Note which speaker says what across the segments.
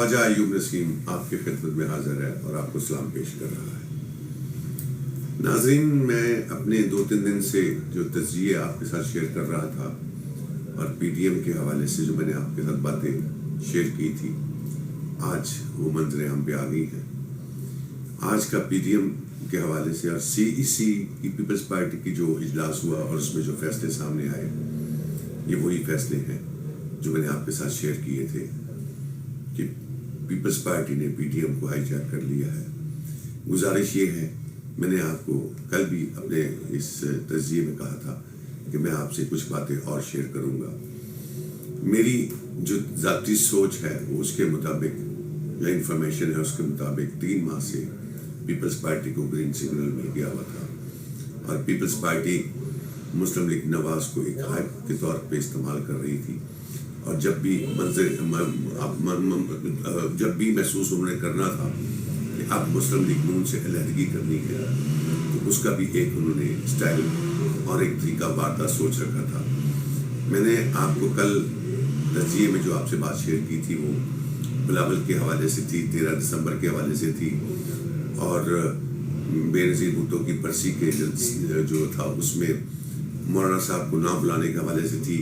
Speaker 1: خواجہ ایوب نسیم آپ کی خدمت میں حاضر ہے اور آپ کو سلام پیش کر رہا ہے۔ ناظرین، میں اپنے 2-3 دن سے جو تجزیے آپ کے ساتھ شیئر کر رہا تھا اور پی ڈی ایم کے حوالے سے جو میں نے آپ کے ساتھ باتیں شیئر کی تھی، آج وہ منظر عام پہ آ گئی ہیں۔ آج کا پی ڈی ایم کے حوالے سے اور سی ای سی کی پیپلز پارٹی کی جو اجلاس ہوا اور اس میں جو فیصلے سامنے آئے، یہ وہی فیصلے ہیں جو میں نے آپ کے ساتھ شیئر کیے تھے کہ پیپلز پارٹی نے پی ڈی ایم کو ہائی جیک کر لیا ہے۔ گزارش یہ ہے، میں نے آپ کو کل بھی اپنے اس تجزیے میں کہا تھا کہ میں آپ سے کچھ باتیں اور شیئر کروں گا۔ میری جو ذاتی سوچ ہے وہ اس کے مطابق یا انفارمیشن ہے اس کے مطابق 3 ماہ سے پیپلز پارٹی کو گرین سگنل مل گیا ہوا تھا اور پیپلز پارٹی مسلم لیگ نواز کو ایک ہائپ کے طور پہ استعمال کر رہی تھی، اور جب بھی محسوس انہوں نے کرنا تھا کہ اب مسلم لیگ نون سے علیحدگی کرنی ہے تو اس کا بھی ایک انہوں نے اسٹائل اور ایک طریقہ واردہ سوچ رکھا تھا۔ میں نے آپ کو کل تجزیے میں جو آپ سے بات شیئر کی تھی وہ بلاول کے حوالے سے تھی، 13 دسمبر کے حوالے سے تھی، اور بے نظیر بھٹو کی برسی کے جو تھا اس میں مولانا صاحب کو نہ بلانے کے حوالے سے تھی۔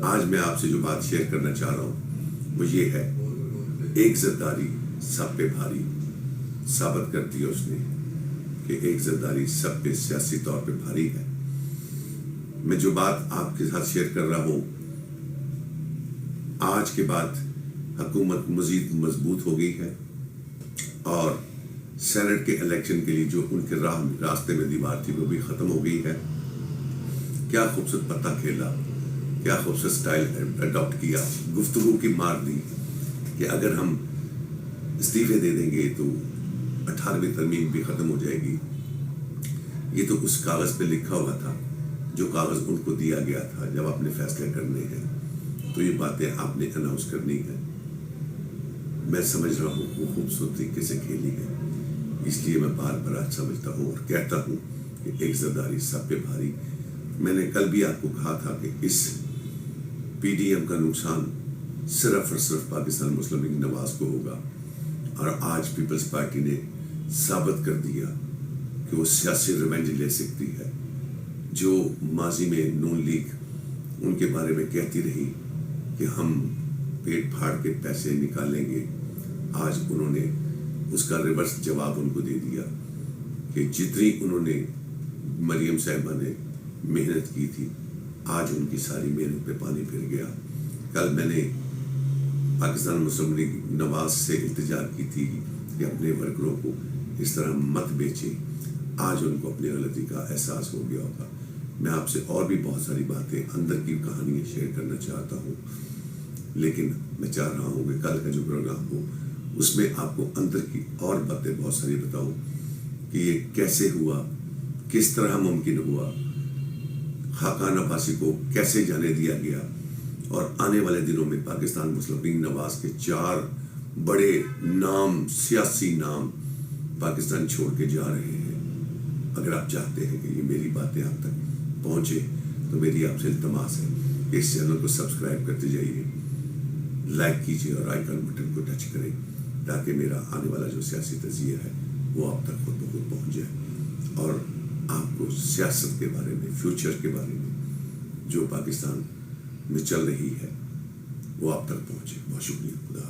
Speaker 1: آج میں آپ سے جو بات شیئر کرنا چاہ رہا ہوں وہ یہ ہے، ایک زرداری سب پہ بھاری، ثابت کر دیا اس نے کہ ایک زرداری سب پہ سیاسی طور پہ بھاری ہے۔ میں جو بات آپ کے ساتھ شیئر کر رہا ہوں، آج کے بعد حکومت مزید مضبوط ہو گئی ہے اور سینٹ کے الیکشن کے لیے جو ان کے راستے میں دیوار تھی وہ بھی ختم ہو گئی ہے۔ کیا خوبصورت پتہ کھیلا، کیا خوبصورت سٹائل اڈاپٹ کیا، گفتگو کی مار دی کہ اگر ہم استعفے دے دیں گے تو 18ویں ترمیم بھی ختم ہو جائے گی۔ یہ تو اس کاغذ پہ لکھا ہوا تھا جو کاغذ ان کو دیا گیا تھا۔ جب آپ نے فیصلے کرنے ہیں تو یہ باتیں آپ نے اناؤنس کرنی ہے۔ میں سمجھ رہا ہوں وہ خوبصورت طریقے سے کھیلی ہے، اس لیے میں بار بار آج سمجھتا ہوں اور کہتا ہوں کہ ایک زرداری سب پہ بھاری۔ میں نے کل بھی آپ کو کہا تھا کہ اس پی ڈی ایم کا نقصان صرف اور صرف پاکستان مسلم لیگ نواز کو ہوگا، اور آج پیپلز پارٹی نے ثابت کر دیا کہ وہ سیاسی ریونج لے سکتی ہے۔ جو ماضی میں نون لیگ ان کے بارے میں کہتی رہی کہ ہم پیٹ پھاڑ کے پیسے نکالیں گے، آج انہوں نے اس کا ریورس جواب ان کو دے دیا کہ جتنی انہوں نے مریم صاحبہ نے محنت کی تھی، آج ان کی ساری محنت پہ پانی پھر گیا۔ کل میں نے پاکستان مسلم لیگ نواز سے التجا کی تھی کہ اپنے ورکروں کو اس طرح مت بیچیں، آج ان کو اپنی غلطی کا احساس ہو گیا ہوگا۔ میں آپ سے اور بھی بہت ساری باتیں، اندر کی کہانیاں شیئر کرنا چاہتا ہوں، لیکن میں چاہ رہا ہوں کہ کل کا جو پروگرام ہو اس میں آپ کو اندر کی اور باتیں بہت ساری بتاؤں کہ یہ کیسے ہوا، کس طرح ممکن ہوا، خاقان عباسی کو کیسے جانے دیا گیا، اور آنے والے دنوں میں پاکستان مسلم لیگ نواز کے 4 بڑے نام، سیاسی نام پاکستان چھوڑ کے جا رہے ہیں۔ اگر آپ چاہتے ہیں کہ یہ میری باتیں آپ تک پہنچے تو میری آپ سے التماس ہے کہ اس چینل کو سبسکرائب کرتے جائیے، لائک کیجیے اور آئیکن بٹن کو ٹچ کریں تاکہ میرا آنے والا جو سیاسی تجزیہ ہے وہ آپ تک خود بخود پہنچ جائے اور آپ کو سیاست کے بارے میں، فیوچر کے بارے میں جو پاکستان میں چل رہی ہے وہ آپ تک پہنچے۔ بہت شکریہ۔ خدا